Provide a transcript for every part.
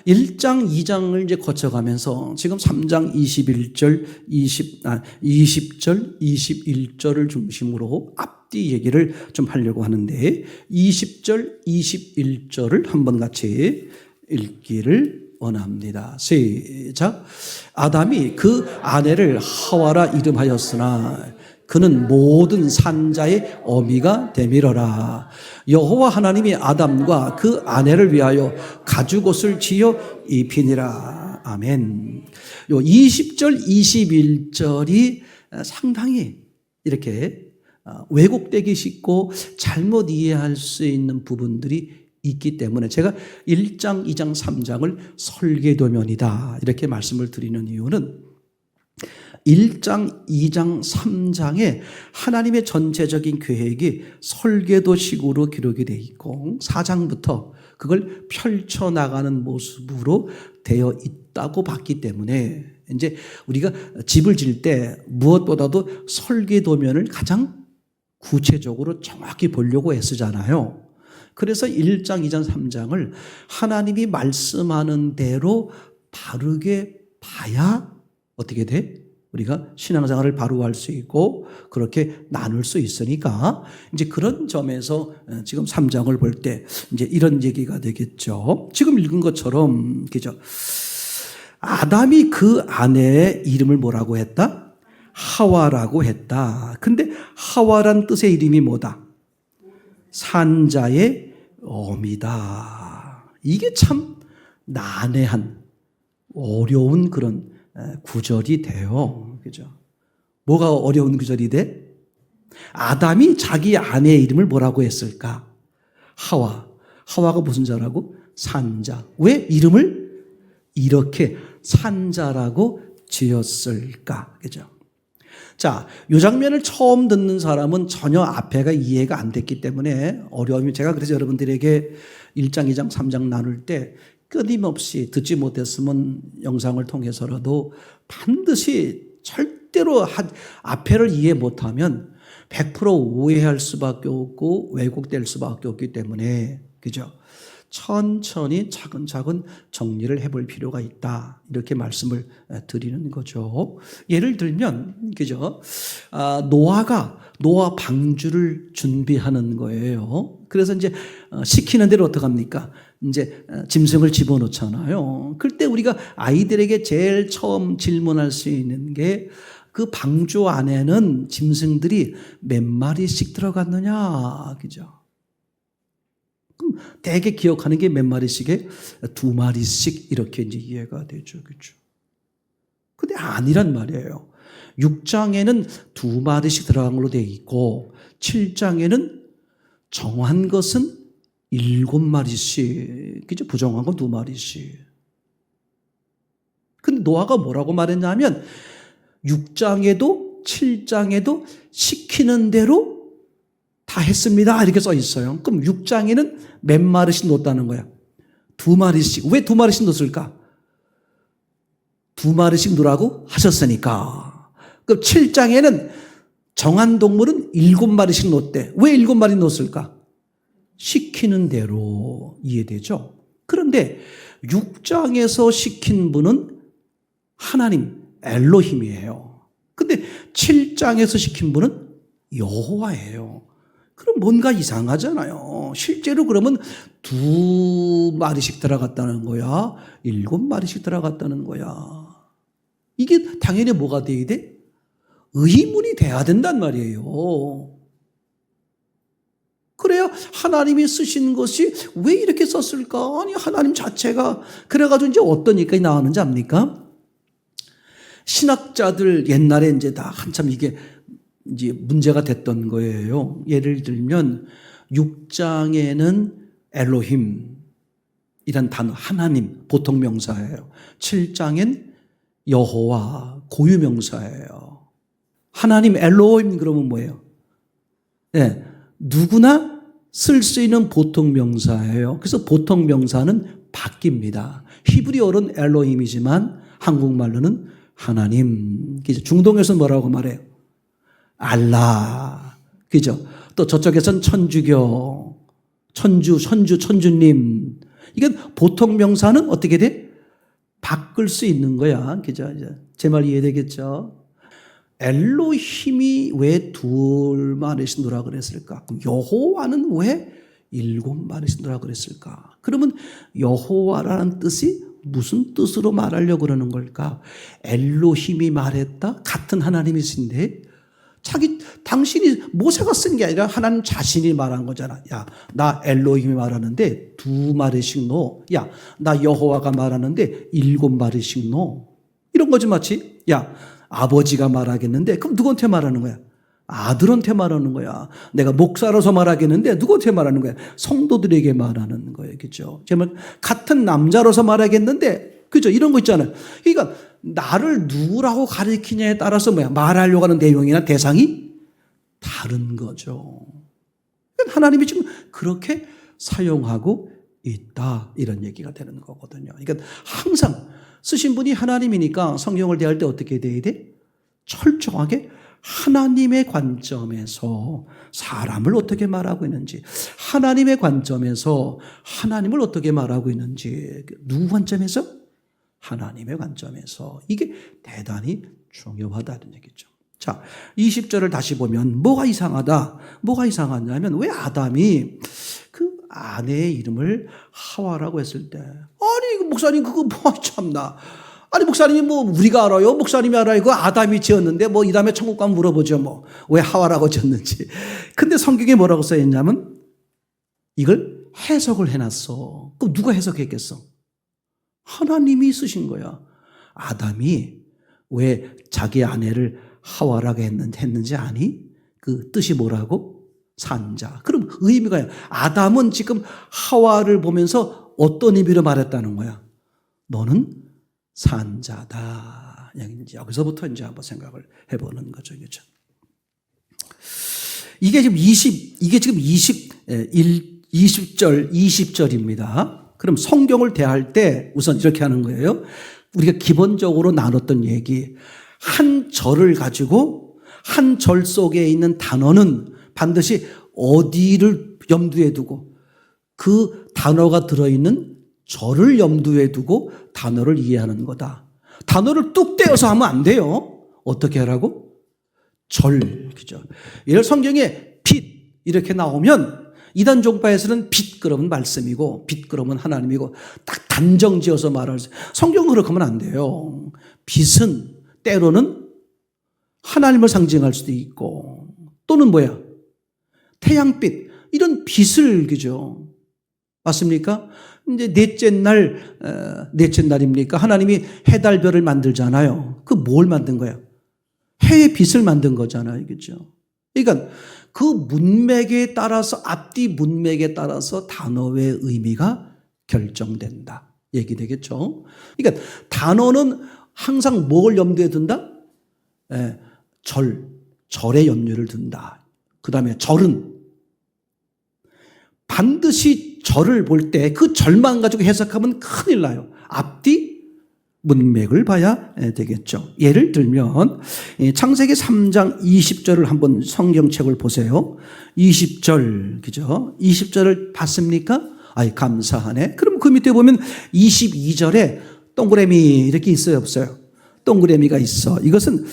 1장, 2장을 이제 거쳐가면서 지금 3장 20절, 21절을 중심으로 앞뒤 얘기를 좀 하려고 하는데 20절, 21절을 한번 같이 읽기를 원합니다. 시작. 아담이 그 아내를 하와라 이름하였으나 그는 모든 산자의 어미가 되밀어라. 여호와 하나님이 아담과 그 아내를 위하여 가죽옷을 지어 입히니라. 아멘. 요 20절, 21절이 상당히 이렇게 왜곡되기 쉽고 잘못 이해할 수 있는 부분들이 있기 때문에 제가 1장, 2장, 3장을 설계도면이다 이렇게 말씀을 드리는 이유는 1장, 2장, 3장에 하나님의 전체적인 계획이 설계도식으로 기록이 되어 있고 4장부터 그걸 펼쳐나가는 모습으로 되어 있다고 봤기 때문에 이제 우리가 집을 지을 때 무엇보다도 설계도면을 가장 구체적으로 정확히 보려고 애쓰잖아요. 그래서 1장, 2장, 3장을 하나님이 말씀하는 대로 바르게 봐야 어떻게 돼? 우리가 신앙생활을 바로 할 수 있고 그렇게 나눌 수 있으니까 이제 그런 점에서 지금 3장을 볼 때 이제 이런 얘기가 되겠죠. 지금 읽은 것처럼 그죠? 아담이 그 아내의 이름을 뭐라고 했다? 하와라고 했다. 근데 하와란 뜻의 이름이 뭐다? 산자의 어미다. 이게 참 난해한 어려운 그런 구절이 돼요. 그죠? 뭐가 어려운 구절이 돼? 아담이 자기 아내의 이름을 뭐라고 했을까? 하와. 하와가 무슨 자라고? 산자. 왜 이름을 이렇게 산자라고 지었을까? 그죠? 자, 이 장면을 처음 듣는 사람은 전혀 앞에가 이해가 안 됐기 때문에 어려움이, 제가 그래서 여러분들에게 1장, 2장, 3장 나눌 때 끊임없이 듣지 못했으면 영상을 통해서라도 반드시 절대로 앞에를 이해 못하면 100% 오해할 수밖에 없고 왜곡될 수밖에 없기 때문에 그죠? 천천히 차근차근 정리를 해볼 필요가 있다. 이렇게 말씀을 드리는 거죠. 예를 들면, 그죠? 노아 방주를 준비하는 거예요. 그래서 이제 시키는 대로 어떡합니까? 이제 짐승을 집어넣잖아요. 그때 우리가 아이들에게 제일 처음 질문할 수 있는 게 그 방주 안에는 짐승들이 몇 마리씩 들어갔느냐, 그죠? 그럼 대개 기억하는 게 몇 마리씩에 2마리씩 이렇게 이제 이해가 되죠, 그죠? 근데 아니란 말이에요. 6장에는 2마리씩 들어간 걸로 되어 있고 7장에는 정한 것은 7마리씩, 그죠? 부정한 건 2마리씩. 근데 노아가 뭐라고 말했냐면 6장에도 7장에도 시키는 대로 다 했습니다. 이렇게 써 있어요. 그럼 6장에는 몇 마리씩 넣었다는 거야? 2마리씩. 왜 2마리씩 넣었을까? 2마리씩 넣으라고 하셨으니까. 그럼 7장에는 정한 동물은 7마리씩 넣었대. 왜 7마리 넣었을까? 시키는 대로. 이해되죠? 그런데 6장에서 시킨 분은 하나님 엘로힘이에요. 근데 7장에서 시킨 분은 여호와예요. 그럼 뭔가 이상하잖아요. 실제로 그러면 2마리씩 들어갔다는 거야? 7마리씩 들어갔다는 거야? 이게 당연히 뭐가 돼야 돼? 의문이 돼야 된단 말이에요. 그래야 하나님이 쓰신 것이 왜 이렇게 썼을까? 아니, 하나님 자체가. 그래가지고 이제 어떤 얘기가 나오는지 압니까? 신학자들 옛날에 이제 다 한참 이게 이제 문제가 됐던 거예요. 예를 들면 6장에는 엘로힘 이란 단어, 하나님, 보통 명사예요. 7장엔 여호와, 고유 명사예요. 하나님 엘로힘 그러면 뭐예요? 네, 누구나 쓸 수 있는 보통 명사예요. 그래서 보통 명사는 바뀝니다. 히브리어로는 엘로힘이지만 한국말로는 하나님. 중동에서는 뭐라고 말해요? 알라. 그죠? 또 저쪽에서는 천주교, 천주님. 이건 보통 명사는 어떻게 돼? 바꿀 수 있는 거야. 그죠? 제 말 이해되겠죠? 엘로힘이 왜 2마리씩 누라 그랬을까? 그럼 여호와는 왜 7마리씩 누라 그랬을까? 그러면 여호와라는 뜻이 무슨 뜻으로 말하려고 그러는 걸까? 엘로힘이 말했다? 같은 하나님이신데 당신이 모세가 쓴 게 아니라 하나님 자신이 말한 거잖아. 야, 나 엘로힘이 말하는데 2마리씩 넣어. 야, 나 여호와가 말하는데 7마리씩 넣어. 이런 거지 마치. 야, 아버지가 말하겠는데 그럼 누구한테 말하는 거야? 아들한테 말하는 거야. 내가 목사로서 말하겠는데 누구한테 말하는 거야? 성도들에게 말하는 거예요. 그죠? 정말 같은 남자로서 말하겠는데, 그죠? 이런 거 있잖아요. 그러니까 나를 누구라고 가리키냐에 따라서 말하려고 하는 내용이나 대상이 다른 거죠. 하나님이 지금 그렇게 사용하고 있다. 이런 얘기가 되는 거거든요. 그러니까 항상 쓰신 분이 하나님이니까 성경을 대할 때 어떻게 돼야 돼? 철저하게 하나님의 관점에서 사람을 어떻게 말하고 있는지, 하나님의 관점에서 하나님을 어떻게 말하고 있는지, 누구 관점에서? 하나님의 관점에서. 이게 대단히 중요하다는 얘기죠. 자, 20절을 다시 보면 뭐가 이상하다? 뭐가 이상하냐면 왜 아담이 그 아내의 이름을 하와라고 했을 때, 아니 목사님 그거 참나, 아니 목사님이 우리가 알아요? 목사님이 알아요? 그 아담이 지었는데 이 다음에 천국 가면 물어보죠. 왜 하와라고 지었는지. 근데 성경에 뭐라고 써있냐면 이걸 해석을 해놨어. 그럼 누가 해석했겠어? 하나님이 쓰신 거야. 아담이 왜 자기 아내를 하와라고 했는지 아니? 그 뜻이 뭐라고? 산자. 그럼 의미가 아담은 지금 하와를 보면서 어떤 의미로 말했다는 거야? 너는 산자다. 여기서부터 이제 한번 생각을 해보는 거죠. 그렇죠? 이게 지금 20절, 20절입니다. 그럼 성경을 대할 때 우선 이렇게 하는 거예요. 우리가 기본적으로 나눴던 얘기. 한 절을 가지고 한 절 속에 있는 단어는 반드시 어디를 염두에 두고 그 단어가 들어있는 절을 염두에 두고 단어를 이해하는 거다. 단어를 뚝 떼어서 하면 안 돼요. 어떻게 하라고? 절. 그죠? 예를 성경에 빛 이렇게 나오면 이단 종파에서는 빛 그러면 말씀이고 빛 그러면 하나님이고 딱 단정 지어서 말할 수. 성경은 그렇게 하면 안 돼요. 빛은 때로는 하나님을 상징할 수도 있고 또는 태양빛 이런 빛을 그죠? 맞습니까? 이제 넷째 날입니까? 하나님이 해, 달, 별을 만들잖아요. 그 뭘 만든 거예요? 해의 빛을 만든 거잖아요. 그죠? 그러니까 그 문맥에 따라서 앞뒤 문맥에 따라서 단어의 의미가 결정된다. 얘기되겠죠? 그러니까 단어는 항상 뭘 염두에 둔다? 절의 염려를 둔다. 그 다음에 절은 반드시 절을 볼 때 그 절만 가지고 해석하면 큰일 나요. 앞뒤 문맥을 봐야 되겠죠. 예를 들면 창세기 3장 20절을 한번 성경책을 보세요. 20절 그죠? 20절을 봤습니까? 아이 감사하네. 그럼 그 밑에 보면 22절에 동그라미 이렇게 있어요, 없어요? 동그라미가 있어. 이것은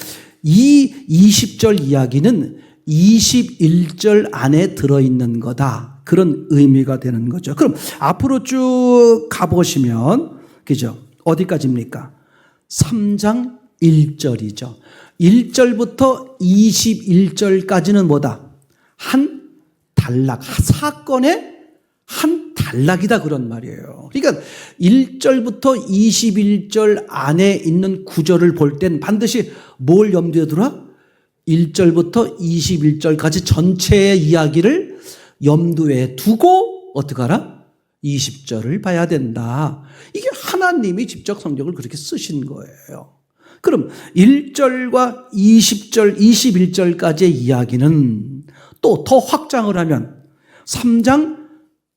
이 20절 이야기는 21절 안에 들어있는 거다. 그런 의미가 되는 거죠. 그럼 앞으로 쭉 가보시면, 그죠? 어디까지입니까? 3장 1절이죠. 1절부터 21절까지는 뭐다? 한 단락, 사건의 한 단락이다 그런 말이에요. 그러니까 1절부터 21절 안에 있는 구절을 볼 땐 반드시 뭘 염두에 두라? 1절부터 21절까지 전체의 이야기를 염두에 두고 어떻게 하라? 20절을 봐야 된다. 이게 하나님이 직접 성경을 그렇게 쓰신 거예요. 그럼 1절과 20절, 21절까지의 이야기는 또 더 확장을 하면 3장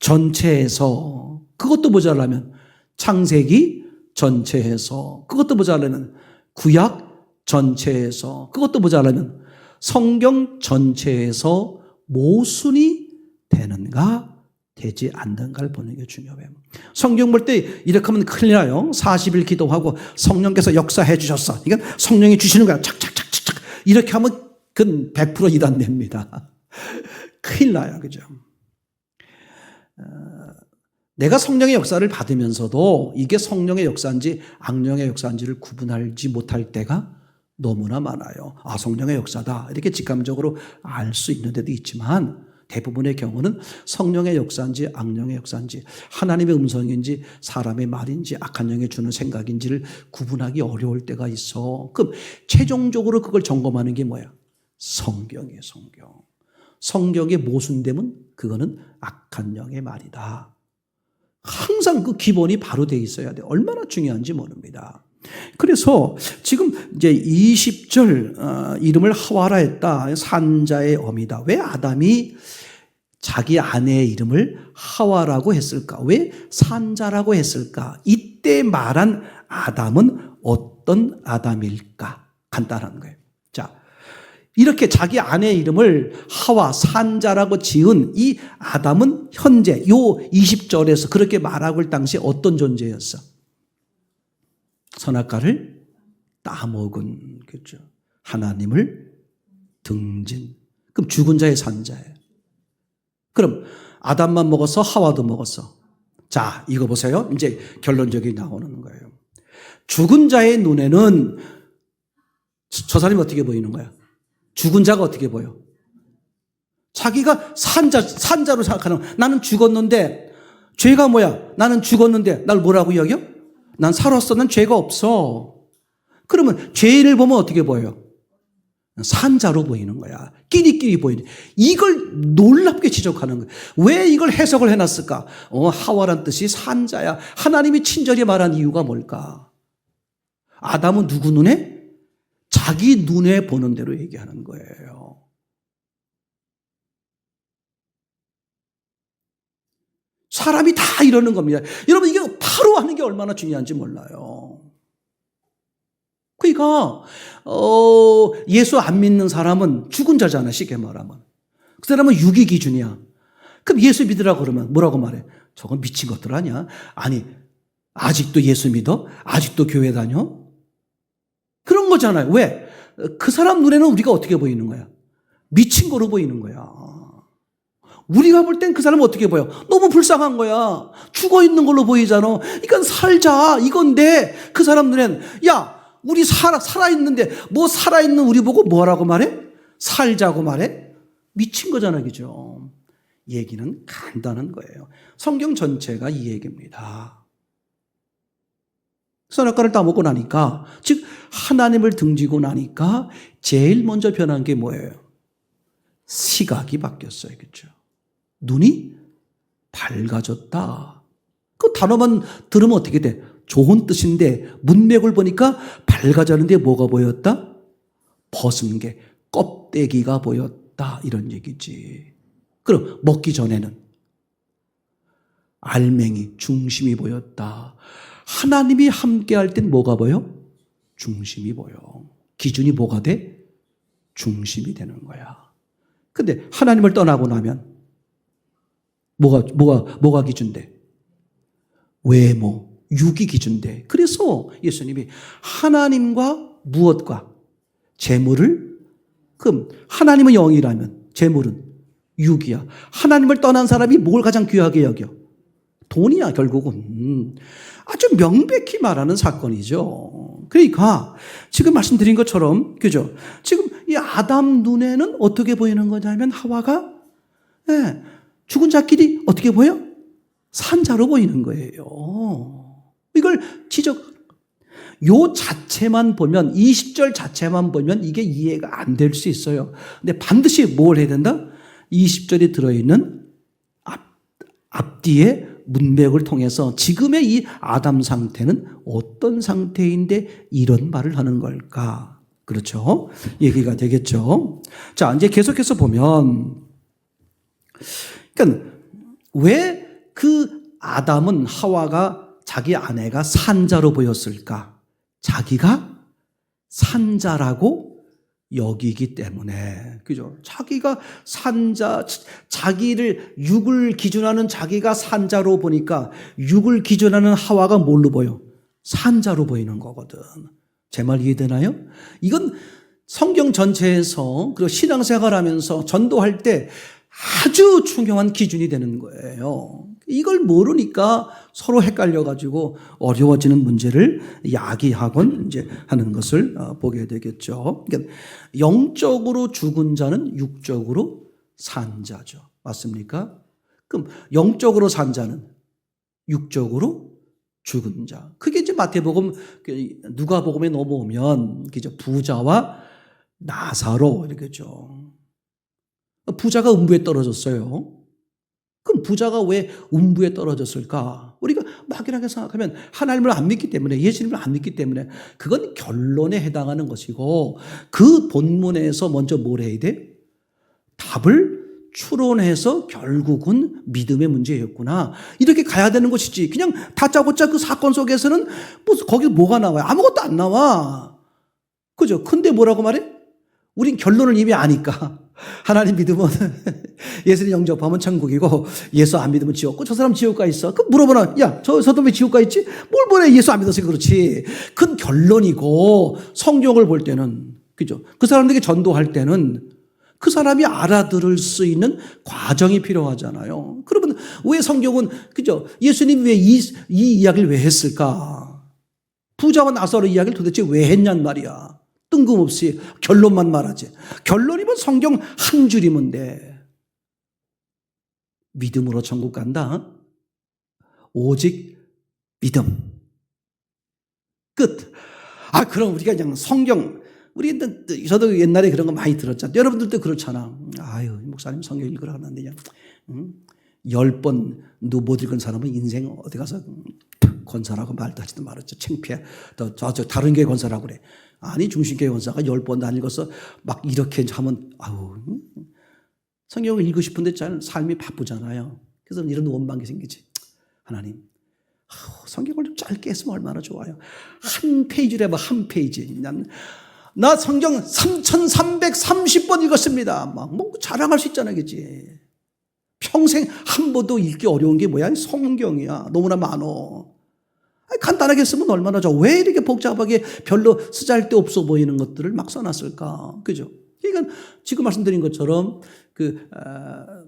전체에서 그것도 모자라면 창세기 전체에서 그것도 모자라면 구약 전체에서 그것도 모자라면 성경 전체에서 모순이 되는가? 되지 않는가를 보는 게 중요해요. 성경 볼 때 이렇게 하면 큰일 나요. 40일 기도하고 성령께서 역사해 주셨어. 이건 성령이 주시는 거야. 착착착착착. 이렇게 하면 그건 100% 이단됩니다. 큰일 나요. 그죠? 내가 성령의 역사를 받으면서도 이게 성령의 역사인지 악령의 역사인지를 구분하지 못할 때가 너무나 많아요. 아, 성령의 역사다. 이렇게 직감적으로 알 수 있는 데도 있지만 대부분의 경우는 성령의 역사인지 악령의 역사인지 하나님의 음성인지 사람의 말인지 악한 영이 주는 생각인지를 구분하기 어려울 때가 있어. 그럼 최종적으로 그걸 점검하는 게 뭐야? 성경이에요. 성경. 성경에 모순되면 그거는 악한 영의 말이다. 항상 그 기본이 바로 돼 있어야 돼. 얼마나 중요한지 모릅니다. 그래서 지금 이제 20절 이름을 하와라 했다. 산자의 어미다. 왜 아담이 자기 아내의 이름을 하와라고 했을까? 왜 산자라고 했을까? 이때 말한 아담은 어떤 아담일까? 간단한 거예요. 자, 이렇게 자기 아내의 이름을 하와 산자라고 지은 이 아담은 현재 요 20절에서 그렇게 말하고 일 당시에 어떤 존재였어? 선악과를 따먹은, 그렇죠? 하나님을 등진. 그럼 죽은 자의 산자예요. 그럼 아담만 먹었어? 하와도 먹었어? 자, 이거 보세요. 이제 결론적이 나오는 거예요. 죽은 자의 눈에는 저 사람이 어떻게 보이는 거야? 죽은 자가 어떻게 보여? 자기가 산자로 생각하는, 나는 죽었는데 죄가 뭐야? 나는 죽었는데 날 뭐라고 여겨? 난 살았어. 난 죄가 없어. 그러면 죄를 보면 어떻게 보여요? 산자로 보이는 거야. 끼리끼리 보이는. 이걸 놀랍게 지적하는 거야. 왜 이걸 해석을 해놨을까? 하와란 뜻이 산자야. 하나님이 친절히 말한 이유가 뭘까? 아담은 누구 눈에? 자기 눈에 보는 대로 얘기하는 거예요. 사람이 다 이러는 겁니다. 여러분, 이게 바로 하는 게 얼마나 중요한지 몰라요. 그러니까 예수 안 믿는 사람은 죽은 자잖아, 쉽게 말하면. 그 사람은 육이 기준이야. 그럼 예수 믿으라고 그러면 뭐라고 말해? 저건 미친 것들 아니야? 아니, 아직도 예수 믿어? 아직도 교회 다녀? 그런 거잖아요. 왜? 그 사람 눈에는 우리가 어떻게 보이는 거야? 미친 거로 보이는 거야. 우리가 볼 땐 그 사람은 어떻게 보여? 너무 불쌍한 거야. 죽어 있는 걸로 보이잖아. 그러니까 살자 이건데 그 사람 눈엔 야, 우리 살아있는데 뭐 살아있는 우리 보고 뭐라고 말해? 살자고 말해? 미친 거잖아, 그죠? 얘기는 간단한 거예요. 성경 전체가 이 얘기입니다. 선악과를 따먹고 나니까, 즉 하나님을 등지고 나니까 제일 먼저 변한 게 뭐예요? 시각이 바뀌었어요. 그렇죠? 눈이 밝아졌다. 그 단어만 들으면 어떻게 돼? 좋은 뜻인데 문맥을 보니까 밝아졌는데 뭐가 보였다? 벗은 게, 껍데기가 보였다. 이런 얘기지. 그럼 먹기 전에는 알맹이, 중심이 보였다. 하나님이 함께할 땐 뭐가 보여? 중심이 보여. 기준이 뭐가 돼? 중심이 되는 거야. 근데 하나님을 떠나고 나면 뭐가 기준돼? 외모, 육이 기준돼. 그래서 예수님이 하나님과 무엇과? 재물을, 그럼 하나님은 영이라면 재물은 육이야. 하나님을 떠난 사람이 뭘 가장 귀하게 여겨? 돈이야, 결국은. 아주 명백히 말하는 사건이죠. 그러니까 지금 말씀드린 것처럼, 그죠? 지금 이 아담 눈에는 어떻게 보이는 거냐면 하와가 죽은 자끼리 어떻게 보여? 산자로 보이는 거예요. 이걸 요 자체만 보면, 20절 자체만 보면 이게 이해가 안 될 수 있어요. 근데 반드시 뭘 해야 된다? 20절에 들어있는 앞뒤에 문맥을 통해서 지금의 이 아담 상태는 어떤 상태인데 이런 말을 하는 걸까? 그렇죠? 얘기가 되겠죠? 자, 이제 계속해서 보면, 그러니까 왜 그 아담은 하와가 자기 아내가 산자로 보였을까? 자기가 산자라고 여기기 때문에, 그죠? 자기가 산자, 자기를 육을 기준하는 자기가 산자로 보니까 육을 기준하는 하와가 뭘로 보여? 산자로 보이는 거거든. 제 말 이해되나요? 이건 성경 전체에서 그리고 신앙생활하면서 전도할 때 아주 중요한 기준이 되는 거예요. 이걸 모르니까 서로 헷갈려가지고 어려워지는 문제를 야기하곤 이제 하는 것을 보게 되겠죠. 그러니까 영적으로 죽은 자는 육적으로 산 자죠. 맞습니까? 그럼 영적으로 산 자는 육적으로 죽은 자. 그게 이제 마태복음, 누가복음에 넘어오면 그죠? 부자와 나사로 이렇게죠. 부자가 음부에 떨어졌어요. 그럼 부자가 왜 음부에 떨어졌을까? 우리가 막연하게 생각하면 하나님을 안 믿기 때문에, 예수님을 안 믿기 때문에, 그건 결론에 해당하는 것이고, 그 본문에서 먼저 뭘 해야 돼? 답을 추론해서 결국은 믿음의 문제였구나, 이렇게 가야 되는 것이지. 그냥 다짜고짜 그 사건 속에서는 거기 뭐가 나와요? 아무것도 안 나와. 그죠? 근데 뭐라고 말해? 우린 결론을 이미 아니까. 하나님 믿으면 예수님 영접하면 천국이고, 예수 안 믿으면 지옥고, 저 사람 지옥 가 있어. 그럼 물어보나, 야, 저 사람 왜 지옥 가 있지? 뭘 보내? 예수 안 믿어서 그렇지. 그건 결론이고, 성경을 볼 때는, 그죠? 그 사람들에게 전도할 때는 그 사람이 알아들을 수 있는 과정이 필요하잖아요. 그러면 왜 성경은, 그죠? 예수님이 왜 이 이야기를 왜 했을까? 부자와 나사로 이야기를 도대체 왜 했냔 말이야. 뜬금없이 결론만 말하지. 결론이면 성경 한 줄이면 돼. 믿음으로 천국 간다. 오직 믿음. 끝. 그럼 우리가 그냥 성경, 저도 옛날에 그런 거 많이 들었잖아. 여러분들도 그렇잖아. 아유, 목사님 성경 읽으라 하는데 그냥 10번 못 읽은 사람은 인생 어디 가서 권사라고 말도 하지도 말았죠. 창피해. 저 다른 교회 권사라고 그래. 아니, 중심교회 권사가 10번도 안 읽어서 막 이렇게 하면, 성경을 읽고 싶은데 잘 삶이 바쁘잖아요. 그래서 이런 원망이 생기지. 하나님, 성경을 좀 짧게 했으면 얼마나 좋아요. 한 페이지를 해봐, 한 페이지. 나 성경 3,330번 읽었습니다. 뭐 자랑할 수 있잖아, 그치? 평생 한 번도 읽기 어려운 게 뭐야? 성경이야. 너무나 많어. 간단하게 쓰면 얼마나 좋아. 왜 이렇게 복잡하게 별로 쓰잘데없어 보이는 것들을 막 써놨을까? 그죠? 그러니까 지금 말씀드린 것처럼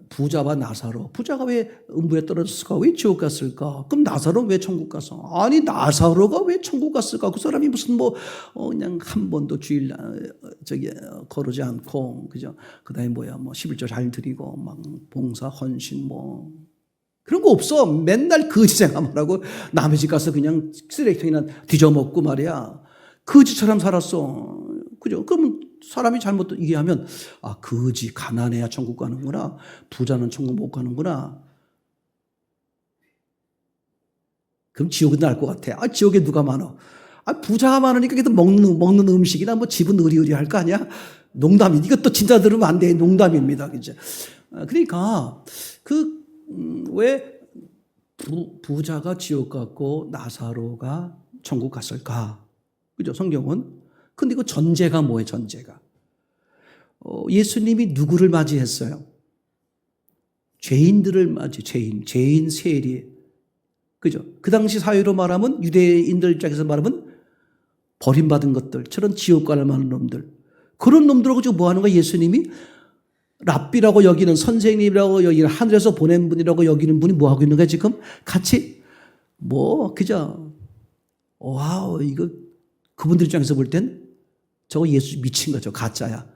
부자와 나사로, 부자가 왜 음부에 떨어졌을까? 왜 지옥 갔을까? 그럼 나사로는 왜 천국 갔어? 아니, 나사로가 왜 천국 갔을까? 그 사람이 무슨 그냥 한 번도 주일 거르지 않고, 그죠? 그다음에 11조 잘 드리고 막 봉사 헌신 그런 거 없어. 맨날 거지 생활만 하고 남의 집 가서 그냥 쓰레기통이나 뒤져먹고 말이야. 거지처럼 살았어. 그죠? 그러면 사람이 잘못 이해하면, 거지, 가난해야 천국 가는구나. 부자는 천국 못 가는구나. 그럼 지옥은 날 것 같아. 지옥에 누가 많아? 부자가 많으니까 그래도 먹는 음식이나 집은 의리의리할 거 아니야? 농담이. 이것도 진짜 들으면 안 돼. 농담입니다. 그죠? 그러니까, 왜 부자가 지옥 갔고 나사로가 천국 갔을까? 그죠? 성경은. 근데 그 전제가 뭐예요? 전제가. 예수님이 누구를 맞이했어요? 죄인들을 죄인 세리. 그죠? 그 당시 사회로 말하면, 유대인들 입장에서 말하면 버림받은 것들, 저런 지옥 갈 만한 놈들. 그런 놈들하고 지금 뭐 하는 거야? 예수님이 랍비라고 여기는, 선생님이라고 여기는, 하늘에서 보낸 분이라고 여기는 분이 뭐 하고 있는 거야, 지금? 같이, 그죠? 와우, 이거, 그분들 입장에서 볼 땐 저거 예수 미친 거죠. 가짜야.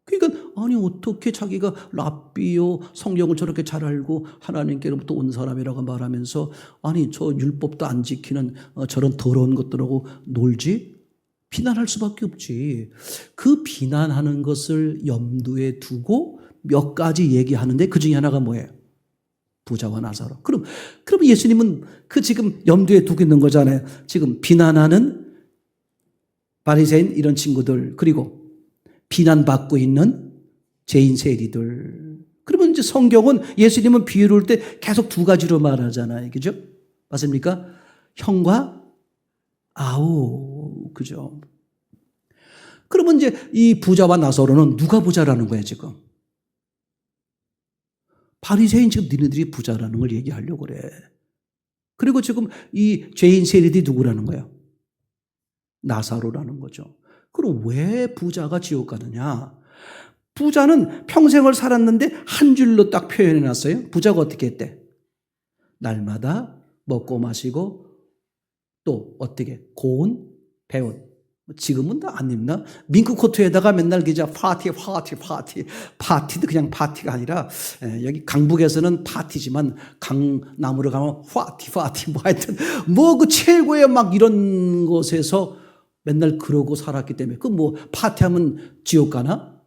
그러니까, 어떻게 자기가 랍비요, 성경을 저렇게 잘 알고 하나님께로부터 온 사람이라고 말하면서, 저 율법도 안 지키는 저런 더러운 것들하고 놀지? 비난할 수밖에 없지. 그 비난하는 것을 염두에 두고 몇 가지 얘기하는데 그 중에 하나가 뭐예요? 부자와 나사로. 그럼 예수님은 지금 염두에 두고 있는 거잖아요. 지금 비난하는 바리새인 이런 친구들, 그리고 비난받고 있는 죄인 세리들. 그러면 이제 성경은, 예수님은 비유를 할 때 계속 두 가지로 말하잖아요. 그죠? 맞습니까? 형과 아우, 그죠? 그러면 이제 이 부자와 나사로는 누가 부자라는 거야, 지금? 바리새인 지금 너희들이 부자라는 걸 얘기하려고 그래. 그리고 지금 이 죄인 세리들이 누구라는 거야? 나사로라는 거죠. 그럼 왜 부자가 지옥 가느냐? 부자는 평생을 살았는데 한 줄로 딱 표현해 놨어요. 부자가 어떻게 했대? 날마다 먹고 마시고 또 어떻게? 고운, 배운. 지금은 다 안 입나? 밍크 코트에다가 맨날 기자 파티도 그냥 파티가 아니라 여기 강북에서는 파티지만 강남으로 가면 파티 뭐 하여튼 뭐 그 최고의 막 이런 곳에서 맨날 그러고 살았기 때문에 그 뭐 파티하면 지옥 가나?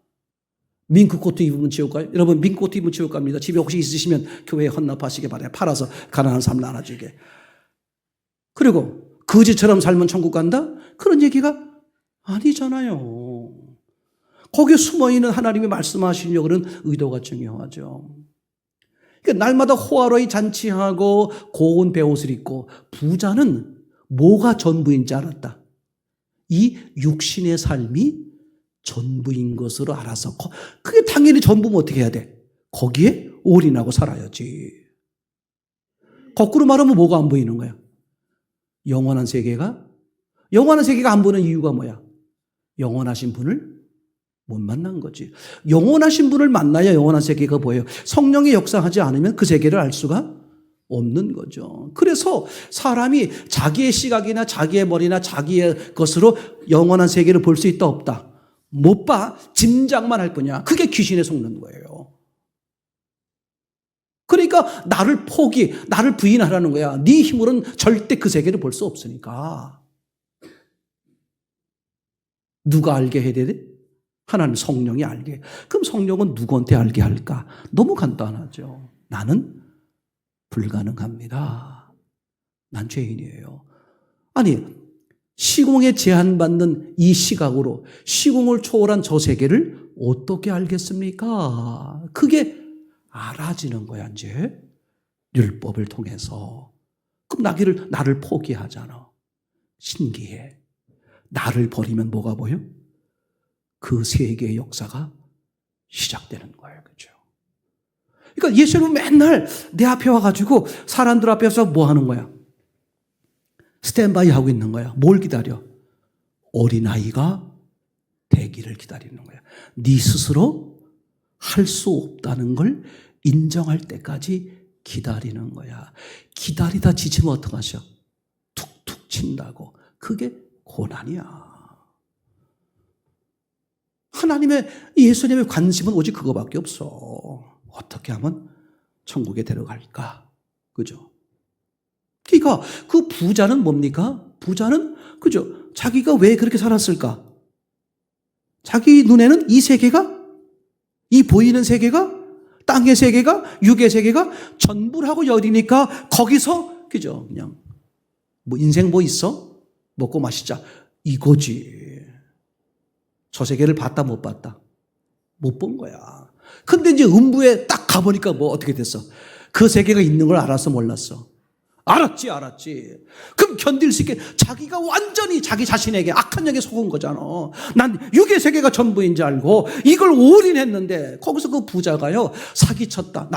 밍크 코트 입으면 지옥 가요? 여러분 밍크 코트 입으면 지옥 갑니다. 집에 혹시 있으시면 교회에 헌납하시기 바라요. 팔아서 가난한 사람 나눠주게. 그리고 거지처럼 살면 천국 간다? 그런 얘기가 아니잖아요. 거기에 숨어있는 하나님이 말씀하시려고 그런 의도가 중요하죠. 그러니까 날마다 호화로이 잔치하고 고운 베옷을 입고 부자는 뭐가 전부인지 알았다. 이 육신의 삶이 전부인 것으로 알아서 그게 당연히 전부면 어떻게 해야 돼? 거기에 올인하고 살아야지. 거꾸로 말하면 뭐가 안 보이는 거야? 영원한 세계가 안 보이는 이유가 뭐야? 영원하신 분을 못 만난 거지. 영원하신 분을 만나야 영원한 세계가 보여요. 성령이 역사하지 않으면 그 세계를 알 수가 없는 거죠. 그래서 사람이 자기의 시각이나 자기의 머리나 자기의 것으로 영원한 세계를 볼 수 있다 없다? 못 봐. 짐작만 할 뿐이야. 그게 귀신에 속는 거예요. 그러니까 나를 부인하라는 거야. 네 힘으로는 절대 그 세계를 볼 수 없으니까. 누가 알게 해야 돼? 하나님 성령이 알게. 그럼 성령은 누구한테 알게 할까? 너무 간단하죠. 나는 불가능합니다. 난 죄인이에요. 아니, 시공에 제한받는 이 시각으로 시공을 초월한 저 세계를 어떻게 알겠습니까? 그게 알아지는 거야, 이제. 율법을 통해서. 그럼 나를 포기하잖아. 신기해. 나를 버리면 뭐가 보여? 그 세계의 역사가 시작되는 거예요. 그죠? 그러니까 예수님은 맨날 내 앞에 와가지고 사람들 앞에서 뭐 하는 거야? 스탠바이 하고 있는 거야. 뭘 기다려? 어린아이가 되기를 기다리는 거야. 네 스스로 할 수 없다는 걸 인정할 때까지 기다리는 거야. 기다리다 지치면 어떡하셔? 툭툭 친다고. 그게 고난이야. 하나님의 예수님의 관심은 오직 그거밖에 없어. 어떻게 하면 천국에 데려갈까? 그죠? 그러니까 그 부자는 뭡니까? 부자는 그죠? 자기가 왜 그렇게 살았을까? 자기 눈에는 이 세계가, 이 보이는 세계가, 땅의 세계가, 육의 세계가 전부라고 여기니까 거기서 그죠? 그냥 뭐 인생 뭐 있어? 먹고 마시자. 이거지. 저 세계를 봤다 못 봤다? 못 본 거야. 근데 이제 음부에 딱 가보니까 뭐 어떻게 됐어? 그 세계가 있는 걸 알았어 몰랐어? 알았지. 그럼 견딜 수 있게 자기가 완전히 자기 자신에게 악한 영에 속은 거잖아. 난 육의 세계가 전부인 줄 알고 이걸 올인했는데 거기서 그 부자가요 사기쳤다.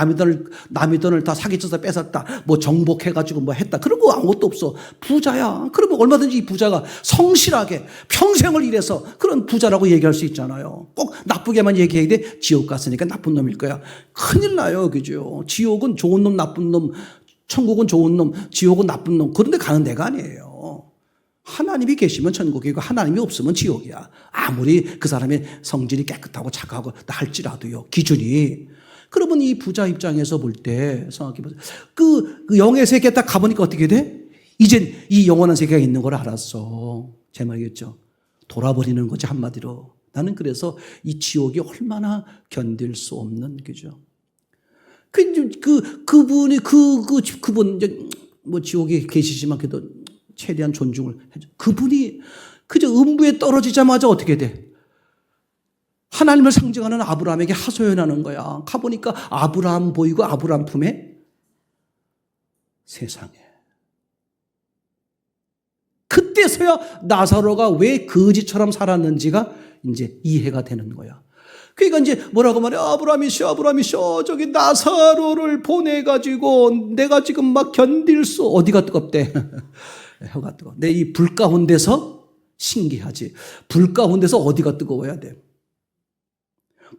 남의 돈을 다 사기쳐서 뺏었다. 뭐 정복해가지고 뭐 했다. 그런 거 아무것도 없어. 부자야. 그러면 얼마든지 이 부자가 성실하게 평생을 일해서 그런 부자라고 얘기할 수 있잖아요. 꼭 나쁘게만 얘기해야 돼. 지옥 갔으니까 나쁜 놈일 거야. 큰일 나요. 그죠? 지옥은 좋은 놈 나쁜 놈, 천국은 좋은 놈, 지옥은 나쁜 놈, 그런 데 가는 데가 아니에요. 하나님이 계시면 천국이고 하나님이 없으면 지옥이야. 아무리 그 사람의 성질이 깨끗하고 착하고 할지라도요. 기준이. 그러면 이 부자 입장에서 볼 때 생각해보세요. 그 영의 세계에 딱 가보니까 어떻게 돼? 이젠 이 영원한 세계가 있는 걸 알았어. 제 말이겠죠. 돌아버리는 거지 한마디로. 나는 그래서 이 지옥이 얼마나 견딜 수 없는 그죠. 그분, 뭐 지옥에 계시지만 그래도 최대한 존중을 해줘. 그분이 그저 음부에 떨어지자마자 어떻게 돼? 하나님을 상징하는 아브라함에게 하소연하는 거야. 가보니까 아브라함 보이고 아브라함 품에 세상에. 그때서야 나사로가 왜 거지처럼 살았는지가 이제 이해가 되는 거야. 그러니까 이제 뭐라고 말해? 아브라함이셔. 저기 나사로를 보내가지고 내가 지금 막 견딜 수, 어디가 뜨겁대? 혀가 뜨거워. 내 이 불 가운데서 신기하지. 불 가운데서 어디가 뜨거워야 돼?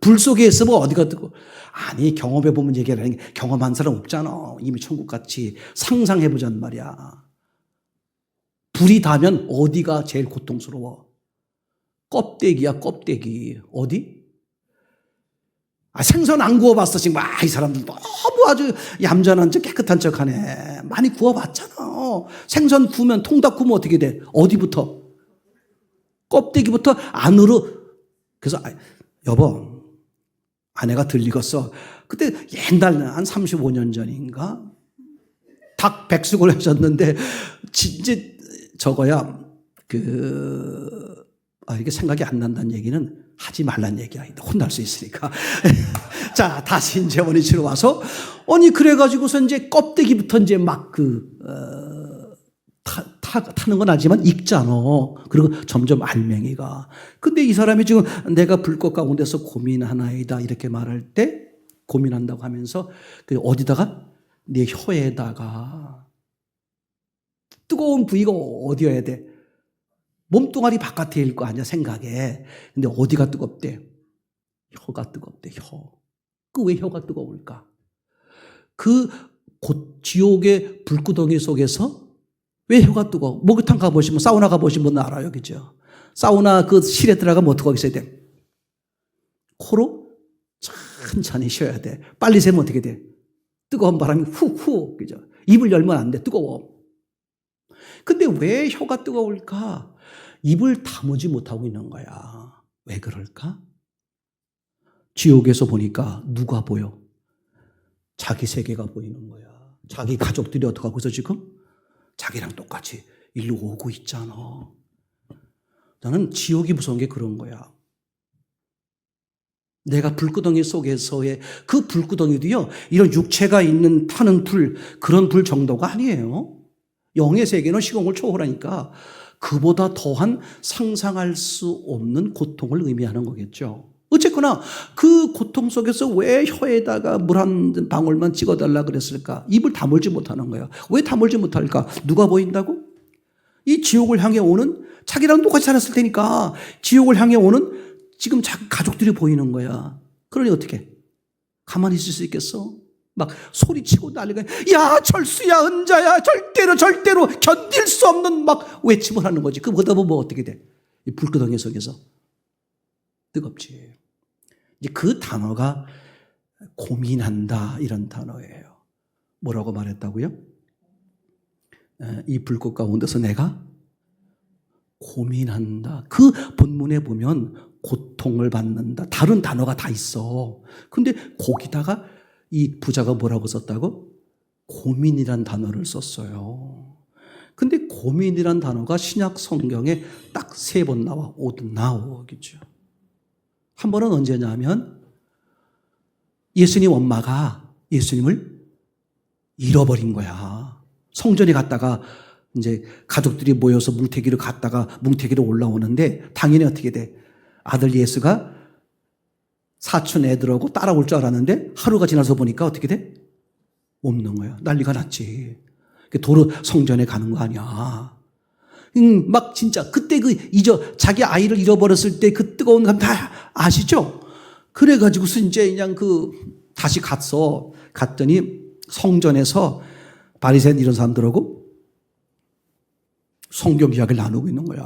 불 속에 있으면 어디가 뜨거워? 아니, 경험해보면 얘기하는 게 경험한 사람 없잖아. 이미 천국같이 상상해보자는 말이야. 불이 닿으면 어디가 제일 고통스러워? 껍데기야, 껍데기. 어디? 생선 안 구워봤어. 지금 이 사람들 너무 아주 얌전한 척 깨끗한 척 하네. 많이 구워봤잖아. 생선 구우면 통닭 구우면 어떻게 돼? 어디부터? 껍데기부터 안으로. 그래서 여보, 아내가 들리겠어. 그때 옛날 한 35년 전인가 닭 백숙을 하셨는데 진짜 저거야 이게 생각이 안 난다는 얘기는 하지 말란 얘기야. 혼날 수 있으니까. 자, 다시 이제 어머니 집으로 와서, 그래가지고서 이제 껍데기부터 이제 막 타는 건 알지만 익잖아. 그리고 점점 알맹이가. 근데 이 사람이 지금 내가 불꽃 가운데서 고민하나이다 이렇게 말할 때 고민한다고 하면서 어디다가? 내 혀에다가. 뜨거운 부위가 어디여야 돼? 몸뚱아리 바깥에 일 거 아니야, 생각에. 근데 어디가 뜨겁대? 혀가 뜨겁대, 혀. 왜 혀가 뜨거울까? 지옥의 불구덩이 속에서 왜 혀가 뜨거워? 목욕탕 가보시면, 사우나 가보시면 분은 알아요, 그죠? 사우나 실에 들어가면 어떻게 있어야 돼? 코로 천천히 쉬어야 돼. 빨리 새면 어떻게 돼? 뜨거운 바람이 훅훅, 그죠? 입을 열면 안 돼, 뜨거워. 근데 왜 혀가 뜨거울까? 입을 다무지 못하고 있는 거야. 왜 그럴까? 지옥에서 보니까 누가 보여? 자기 세계가 보이는 거야. 자기 가족들이 어떻게 하고 있어 지금? 자기랑 똑같이 일로 오고 있잖아. 나는 지옥이 무서운 게 그런 거야. 내가 불구덩이 속에서의 그 불구덩이도요, 이런 육체가 있는 타는 불, 그런 불 정도가 아니에요. 영의 세계는 시공을 초월하니까 그보다 더한 상상할 수 없는 고통을 의미하는 거겠죠. 어쨌거나 그 고통 속에서 왜 혀에다가 물 한 방울만 찍어달라 그랬을까? 입을 다물지 못하는 거야. 왜 다물지 못할까? 누가 보인다고? 이 지옥을 향해 오는, 자기랑 똑같이 살았을 테니까 지옥을 향해 오는 지금 가족들이 보이는 거야. 그러니 어떻게? 가만히 있을 수 있겠어? 막 소리치고 난리가, 야 철수야 은자야 절대로 견딜 수 없는 막 외침을 하는 거지. 그보다 보면 어떻게 돼? 이 불구덩이 속에서 뜨겁지. 이제 그 단어가 고민한다 이런 단어예요. 뭐라고 말했다고요? 이 불꽃 가운데서 내가 고민한다. 그 본문에 보면 고통을 받는다. 다른 단어가 다 있어. 근데 거기다가 이 부자가 뭐라고 썼다고? 고민이란 단어를 썼어요. 근데 고민이란 단어가 신약 성경에 딱 3번 나와. 오드나오겠죠. 한 번은 언제냐면 예수님 엄마가 예수님을 잃어버린 거야. 성전에 갔다가 이제 가족들이 모여서 뭉태기로 갔다가 뭉태기로 올라오는데 당연히 어떻게 돼? 아들 예수가 사촌 애들하고 따라올 줄 알았는데 하루가 지나서 보니까 어떻게 돼? 없는 거야. 난리가 났지. 도로 성전에 가는 거 아니야. 막 진짜 그때 자기 아이를 잃어버렸을 때 그 뜨거운 감 다 아시죠? 그래가지고서 이제 그냥 다시 갔더니 성전에서 바리새인 이런 사람들하고 성경 이야기를 나누고 있는 거야.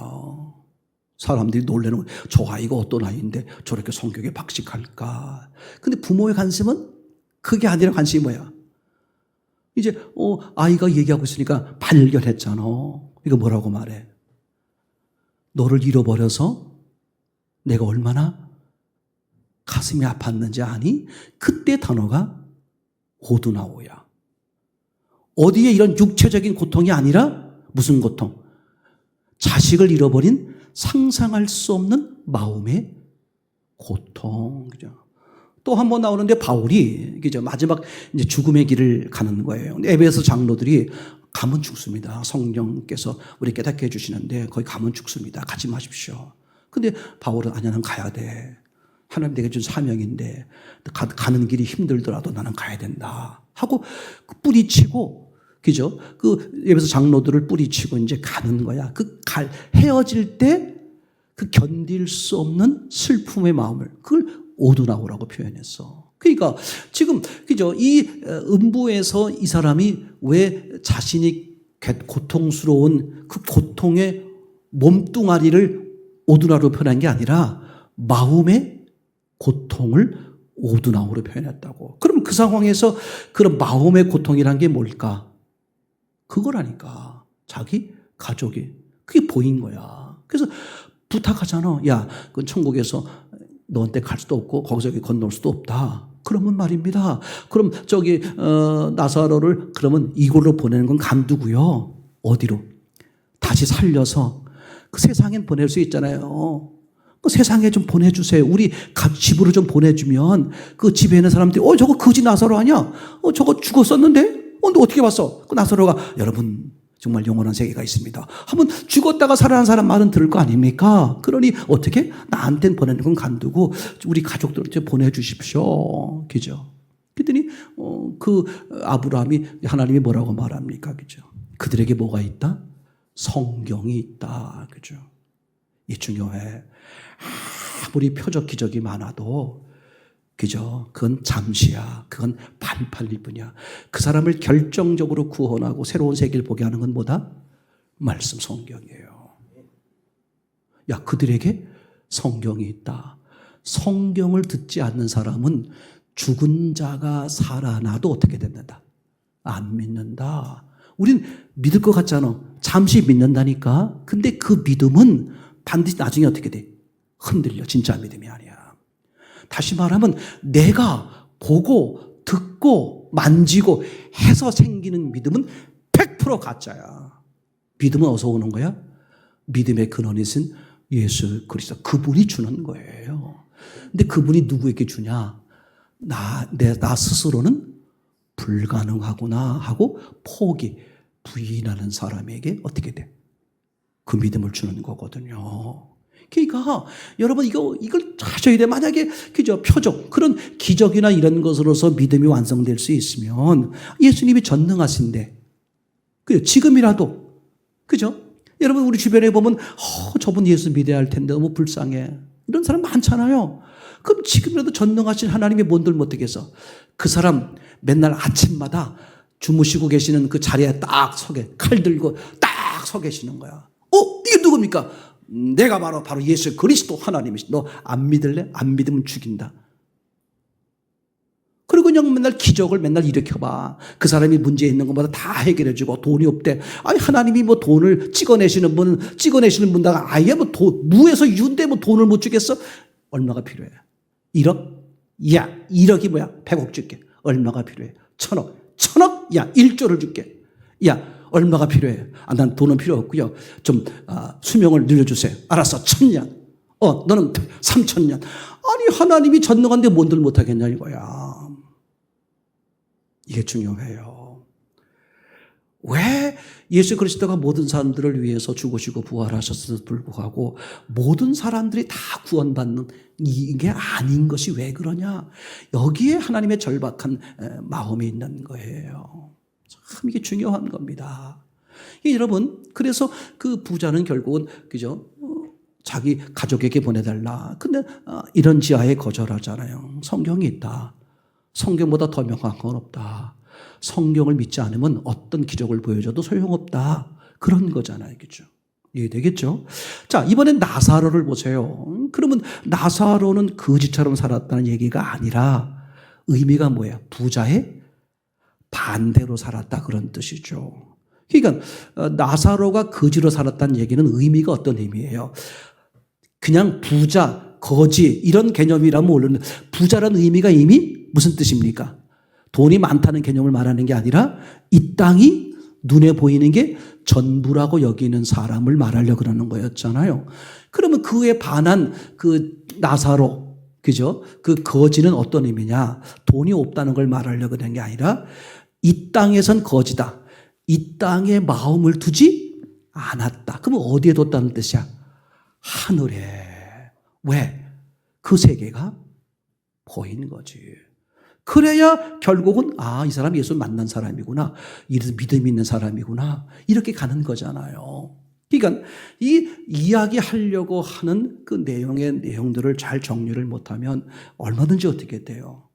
사람들이 놀래는 거야. 저 아이가 어떤 아이인데 저렇게 성경에 박식할까? 근데 부모의 관심은 그게 아니라 관심이 뭐야? 이제 아이가 얘기하고 있으니까 발견했잖아. 이거 뭐라고 말해? 너를 잃어버려서 내가 얼마나 가슴이 아팠는지 아니? 그때 단어가 오두나오야. 어디에 이런 육체적인 고통이 아니라 무슨 고통? 자식을 잃어버린 상상할 수 없는 마음의 고통. 그죠? 또 한 번 나오는데 바울이 그죠? 마지막 이제 죽음의 길을 가는 거예요. 에베소 장로들이 가면 죽습니다. 성령께서 우리 깨닫게 해주시는데 거기 가면 죽습니다. 가지 마십시오. 근데 바울은 아니야, 난 가야 돼. 하나님 내게 준 사명인데 가는 길이 힘들더라도 나는 가야 된다 하고 뿌리치고, 그죠? 그 예배소 장로들을 뿌리치고 이제 가는 거야. 헤어질 때 그 견딜 수 없는 슬픔의 마음을, 그걸 오두나오라고 표현했어. 그러니까 지금, 그죠? 이 음부에서 이 사람이 왜 자신이 고통스러운 그 고통의 몸뚱아리를 오두나로 표현한 게 아니라 마음의 고통을 오두나오로 표현했다고. 그럼 그 상황에서 그런 마음의 고통이란 게 뭘까? 그거라니까. 자기 가족이. 그게 보인 거야. 그래서 부탁하잖아. 야, 그 천국에서 너한테 갈 수도 없고 거기서 건널 수도 없다. 그러면 말입니다. 그럼 나사로를 그러면 이곳으로 보내는 건 간두고요. 어디로? 다시 살려서 그 세상엔 보낼 수 있잖아요. 그 세상에 좀 보내주세요. 우리 집으로 좀 보내주면 그 집에 있는 사람들이 저거 거지 나사로 아니야? 저거 죽었었는데? 너 어떻게 봤어? 그 나사로가 여러분 정말 영원한 세계가 있습니다. 한번 죽었다가 살아난 사람 말은 들을 거 아닙니까? 그러니 어떻게? 나한테는 보내는 건 간두고 우리 가족들한테 보내주십시오. 그죠? 그랬더니 그 아브라함이 하나님이 뭐라고 말합니까? 그죠? 그들에게 뭐가 있다? 성경이 있다. 그죠? 이 중요해. 아무리 표적 기적이 많아도, 그죠? 그건 잠시야. 그건 반팔일 뿐이야. 그 사람을 결정적으로 구원하고 새로운 세계를 보게 하는 건 뭐다? 말씀 성경이에요. 야, 그들에게 성경이 있다. 성경을 듣지 않는 사람은 죽은 자가 살아나도 어떻게 된다? 안 믿는다. 우린 믿을 것 같잖아. 잠시 믿는다니까. 근데 그 믿음은 반드시 나중에 어떻게 돼? 흔들려. 진짜 믿음이 아니야. 다시 말하면 내가 보고 듣고 만지고 해서 생기는 믿음은 100% 가짜야. 믿음은 어디서 오는 거야? 믿음의 근원이신 예수 그리스도, 그분이 주는 거예요. 근데 그분이 누구에게 주냐? 나 스스로는 불가능하구나 하고 부인하는 사람에게 어떻게 돼? 그 믿음을 주는 거거든요. 그러니까 여러분 이걸 하셔야 돼. 만약에 그죠, 표적, 그런 기적이나 이런 것으로서 믿음이 완성될 수 있으면 예수님이 전능하신데, 그죠? 지금이라도, 그죠? 여러분 우리 주변에 보면 저분 예수 믿어야 할 텐데 너무 불쌍해, 이런 사람 많잖아요. 그럼 지금이라도 전능하신 하나님이 뭔들 못하겠어? 그 사람 맨날 아침마다 주무시고 계시는 그 자리에 딱 서게, 칼 들고 딱 서 계시는 거야. 이게 누굽니까? 내가 바로 예수 그리스도 하나님이시. 너 안 믿을래? 안 믿으면 죽인다. 그리고 그냥 맨날 기적을 맨날 일으켜봐. 그 사람이 문제 있는 것마다 다 해결해주고, 돈이 없대. 아니, 하나님이 뭐 돈을 찍어내시는 분다가 아예 뭐 무에서 유인데 뭐 돈을 못 주겠어? 얼마가 필요해? 1억? 야, 1억이 뭐야? 100억 줄게. 얼마가 필요해? 1000억? 야, 1조를 줄게. 야, 얼마가 필요해? 난 돈은 필요 없고요. 좀 수명을 늘려주세요. 알았어, 1000년. 너는 3000년. 아니, 하나님이 전능한데 뭔들 못하겠냐 이거야. 이게 중요해요. 왜 예수 그리스도가 모든 사람들을 위해서 죽으시고 부활하셨음에도 불구하고 모든 사람들이 다 구원받는 이게 아닌 것이 왜 그러냐? 여기에 하나님의 절박한 마음이 있는 거예요. 참 이게 중요한 겁니다. 여러분, 그래서 그 부자는 결국은, 그죠? 자기 가족에게 보내달라. 근데 이런 지하에 거절하잖아요. 성경이 있다. 성경보다 더 명확한 건 없다. 성경을 믿지 않으면 어떤 기적을 보여줘도 소용없다. 그런 거잖아요. 그죠? 이해되겠죠? 자, 이번엔 나사로를 보세요. 그러면 나사로는 거지처럼 살았다는 얘기가 아니라 의미가 뭐예요? 부자의 반대로 살았다, 그런 뜻이죠. 그러니까 나사로가 거지로 살았다는 얘기는 의미가 어떤 의미예요? 그냥 부자, 거지 이런 개념이라면 모르는, 부자라는 의미가 이미 무슨 뜻입니까? 돈이 많다는 개념을 말하는 게 아니라 이 땅이 눈에 보이는 게 전부라고 여기는 사람을 말하려고 그러는 거였잖아요. 그러면 그에 반한 그 나사로, 그죠? 그 거지는 어떤 의미냐? 돈이 없다는 걸 말하려고 하는 게 아니라 이 땅에선 거지다. 이 땅에 마음을 두지 않았다. 그러면 어디에 뒀다는 뜻이야? 하늘에. 왜? 그 세계가 보이는 거지. 그래야 결국은 이 사람 예수 만난 사람이구나. 이래서 믿음 있는 사람이구나. 이렇게 가는 거잖아요. 그러니까 이 이야기하려고 하는 그 내용들을 잘 정리를 못하면 얼마든지 어떻게 돼요.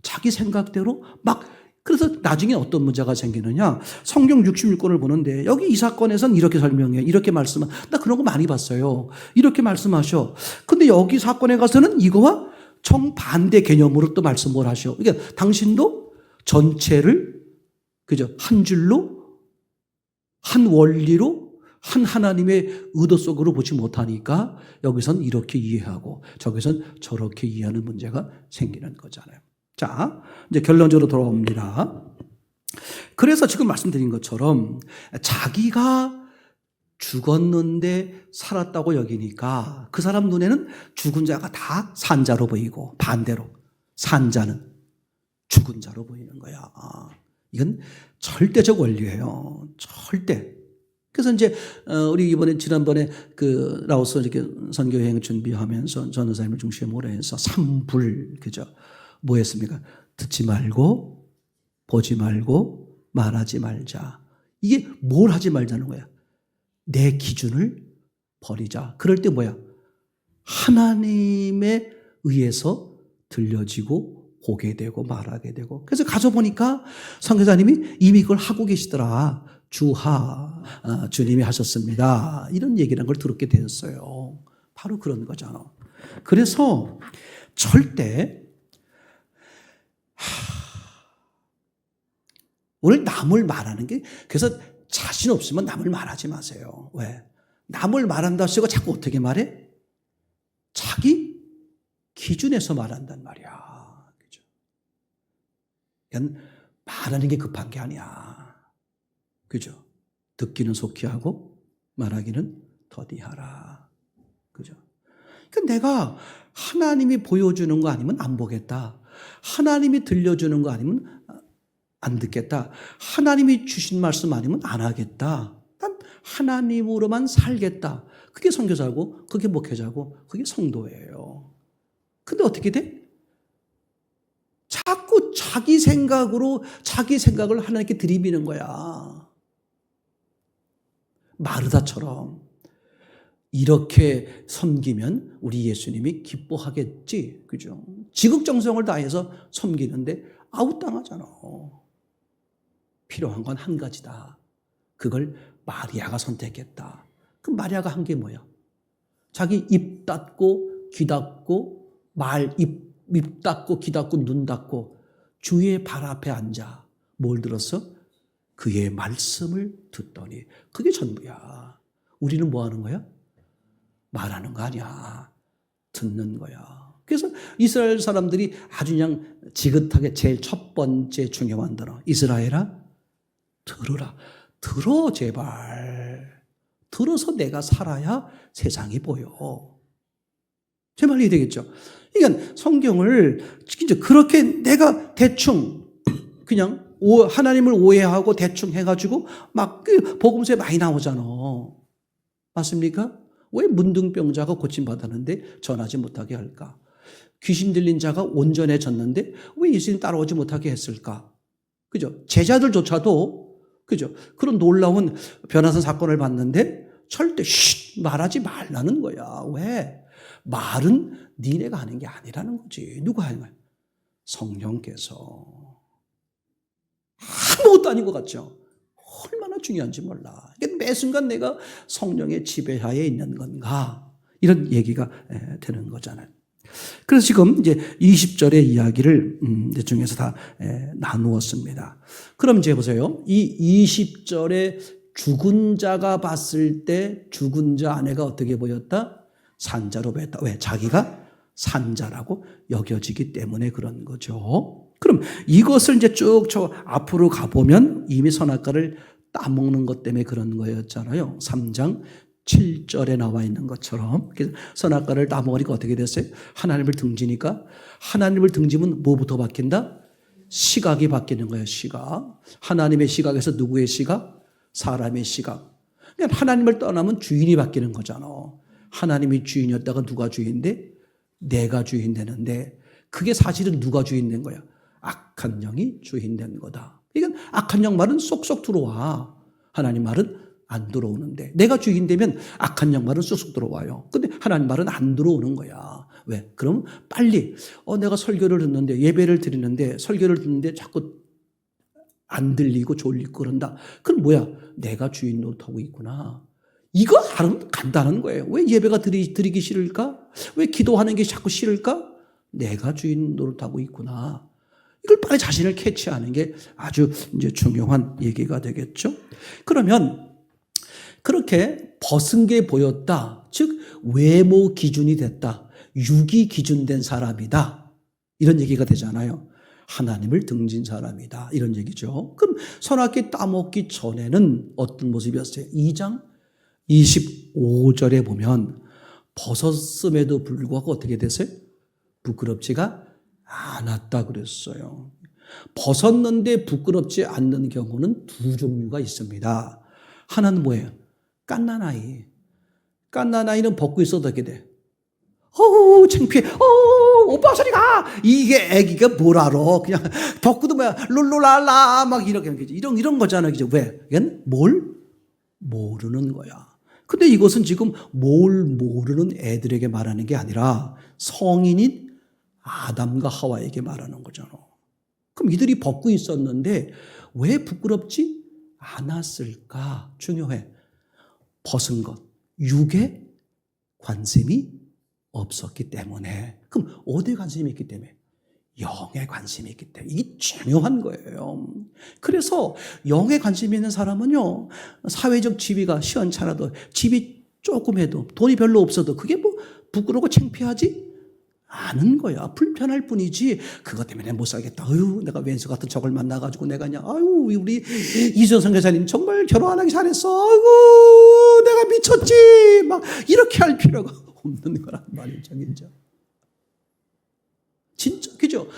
자기 생각대로 그래서 나중에 어떤 문제가 생기느냐. 성경 66권을 보는데 여기 이 사건에서는 이렇게 설명해. 이렇게 말씀하. 나 그런 거 많이 봤어요. 이렇게 말씀하셔. 근데 여기 사건에 가서는 이거와 정반대 개념으로 또 말씀을 하셔. 그러니까 당신도 전체를 그죠? 한 줄로 한 원리로 한 하나님의 의도 속으로 보지 못하니까 여기선 이렇게 이해하고 저기선 저렇게 이해하는 문제가 생기는 거잖아요. 자, 이제 결론적으로 돌아옵니다. 그래서 지금 말씀드린 것처럼 자기가 죽었는데 살았다고 여기니까 그 사람 눈에는 죽은 자가 다 산자로 보이고 반대로 산자는 죽은 자로 보이는 거야. 이건 절대적 원리예요. 절대. 그래서 이제 우리 지난번에 그 라오스 이렇게 선교 여행 준비하면서 전도사님을 중심으로 해서 3불 그죠? 뭐 했습니까? 듣지 말고 보지 말고 말하지 말자. 이게 뭘 하지 말자는 거야? 내 기준을 버리자. 그럴 때 뭐야? 하나님에 의해서 들려지고 보게 되고 말하게 되고. 그래서 가서 보니까 선교사님이 이미 그걸 하고 계시더라. 주님이 하셨습니다. 이런 얘기라는 걸 들었게 되었어요. 바로 그런 거잖아. 그래서 절대 오늘 남을 말하는 게 그래서 자신 없으면 남을 말하지 마세요. 왜? 남을 말한다 쓰고 자꾸 어떻게 말해? 자기 기준에서 말한단 말이야. 그죠? 그러니까 말하는 게 급한 게 아니야. 그죠? 듣기는 속히 하고 말하기는 더디하라. 그죠? 그러니까 내가 하나님이 보여주는 거 아니면 안 보겠다. 하나님이 들려주는 거 아니면 안 듣겠다. 하나님이 주신 말씀 아니면 안 하겠다. 난 하나님으로만 살겠다. 그게 선교사고 그게 목회자고 그게 성도예요. 근데 어떻게 돼? 자꾸 자기 생각을 하나님께 들이미는 거야. 마르다처럼 이렇게 섬기면 우리 예수님이 기뻐하겠지. 그죠? 지극정성을 다해서 섬기는데 아웃당하잖아. 필요한 건 한 가지다. 그걸 마리아가 선택했다. 그 마리아가 한 게 뭐야? 자기 입 닫고 귀 닫고 입 닫고 귀 닫고 눈 닫고 주의 발 앞에 앉아 뭘 들었어? 그의 말씀을 듣더니 그게 전부야. 우리는 뭐 하는 거야? 말하는 거 아니야. 듣는 거야. 그래서 이스라엘 사람들이 아주 그냥 지긋하게 제일 첫 번째 중요한 단어 이스라엘아 들으라. 들어 제발. 들어서 내가 살아야 세상이 보여. 제 말이 되겠죠. 그러니까 성경을 진짜 그렇게 내가 대충 그냥 하나님을 오해하고 대충 해가지고 막 그 복음서에 많이 나오잖아. 맞습니까? 왜 문둥병자가 고침받았는데 전하지 못하게 할까? 귀신 들린 자가 온전해졌는데 왜 예수님 따라오지 못하게 했을까? 그죠? 제자들조차도 그죠? 그런 놀라운 변화선 사건을 봤는데 절대 말하지 말라는 거야. 왜? 말은 니네가 하는 게 아니라는 거지. 누가 하는 거야? 성령께서. 아무것도 아닌 것 같죠? 얼마나 중요한지 몰라. 매 순간 내가 성령의 지배하에 있는 건가? 이런 얘기가 되는 거잖아요. 그래서 지금 이제 20절의 이야기를 중에서 다 나누었습니다. 그럼 이제 보세요. 이 20절에 죽은 자가 봤을 때 죽은 자 아내가 어떻게 보였다? 산자로 보였다. 왜? 자기가 산자라고 여겨지기 때문에 그런 거죠. 그럼 이것을 이제 쭉 앞으로 가보면 이미 선악과를 따먹는 것 때문에 그런 거였잖아요. 3장 7절에 나와 있는 것처럼 선악과를 따먹으니까 어떻게 됐어요? 하나님을 등지니까 하나님을 등지면 뭐부터 바뀐다? 시각이 바뀌는 거예요. 시각. 하나님의 시각에서 누구의 시각? 사람의 시각. 그러니까 하나님을 떠나면 주인이 바뀌는 거잖아. 하나님이 주인이었다가 누가 주인인데? 내가 주인 되는데 그게 사실은 누가 주인 된 거야? 악한 영이 주인 된 거다. 이건 악한 영 말은 쏙쏙 들어와. 하나님 말은 안 들어오는데 내가 주인 되면 악한 영 말은 쏙쏙 들어와요. 근데 하나님 말은 안 들어오는 거야. 왜? 그럼 빨리 내가 설교를 듣는데 예배를 드리는데 설교를 듣는데 자꾸 안 들리고 졸리고 그런다. 그럼 뭐야? 내가 주인 노릇하고 있구나. 이거 알면 간단한 거예요. 왜 예배가 드리기 싫을까? 왜 기도하는 게 자꾸 싫을까? 내가 주인 노릇하고 있구나. 이걸 빨리 자신을 캐치하는 게 아주 이제 중요한 얘기가 되겠죠. 그러면 그렇게 벗은 게 보였다. 즉 외모 기준이 됐다. 육이 기준된 사람이다. 이런 얘기가 되잖아요. 하나님을 등진 사람이다. 이런 얘기죠. 그럼 선악기 따먹기 전에는 어떤 모습이었어요? 2장 25절에 보면 벗었음에도 불구하고 어떻게 됐어요? 부끄럽지가 않았다 그랬어요. 벗었는데 부끄럽지 않는 경우는 두 종류가 있습니다. 하나는 뭐예요? 갓난아이. 갓난아이는 벗고 있어도 어떻게 돼? 어우 창피해. 오빠 소리가. 이게 애기가 뭘 알아. 그냥 벗고도 뭐야 룰루랄라 막 이렇게 이런 거잖아. 그죠? 왜? 얘는 뭘 모르는 거야. 근데 이것은 지금 뭘 모르는 애들에게 말하는 게 아니라 성인인 아담과 하와에게 말하는 거잖아. 그럼 이들이 벗고 있었는데 왜 부끄럽지 않았을까? 중요해. 벗은 것, 육에 관심이 없었기 때문에. 그럼 어디에 관심이 있기 때문에? 영에 관심이 있기 때문에. 이게 중요한 거예요. 그래서 영에 관심이 있는 사람은요, 사회적 지위가 시원찮아도 집이 조금 해도 돈이 별로 없어도 그게 뭐 부끄러워 창피하지 않은 거야. 불편할 뿐이지 그것 때문에 못 살겠다. 아유, 내가 왼수 같은 적을 만나가지고 내가 그냥 아유, 우리 이준성 교사님 정말 결혼 안 하기 잘했어. 아이고, 내가 미쳤지. 막 이렇게 할 필요가 없는 거란 말이죠. 그죠? 진짜, 그죠?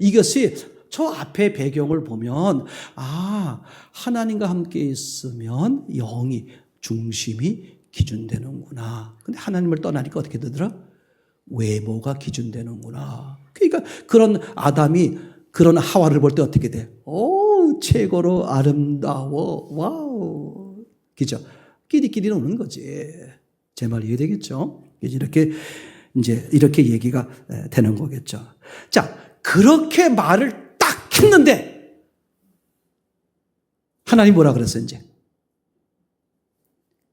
이것이 저 앞에 배경을 보면, 하나님과 함께 있으면 영이, 중심이 기준되는구나. 근데 하나님을 떠나니까 어떻게 되더라? 외모가 기준되는구나. 그러니까 그런 아담이 그런 하와를 볼 때 어떻게 돼? 오, 최고로 아름다워. 와우. 그죠? 끼리끼리 노는 거지. 제 말 이해되겠죠? 이렇게 얘기가 되는 거겠죠. 자, 그렇게 말을 딱 했는데, 하나님 뭐라 그랬어요, 이제?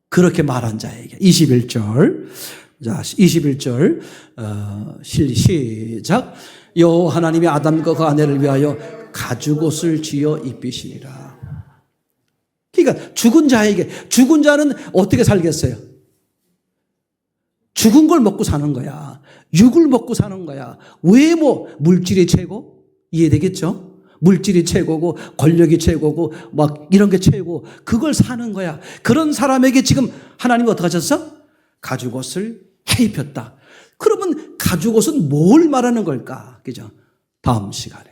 그렇게 말한 자에게. 21절. 자, 21절, 시작. 여호와 하나님이 아담과 그 아내를 위하여 가죽옷을 지어 입히시니라. 그러니까 죽은 자는 어떻게 살겠어요? 죽은 걸 먹고 사는 거야. 육을 먹고 사는 거야. 외모, 물질이 최고? 이해되겠죠? 물질이 최고고 권력이 최고고 막 이런 게 최고. 그걸 사는 거야. 그런 사람에게 지금 하나님이 어떻게 하셨어? 가죽옷을 해 입혔다. 그러면 가죽옷은 뭘 말하는 걸까? 그죠? 다음 시간에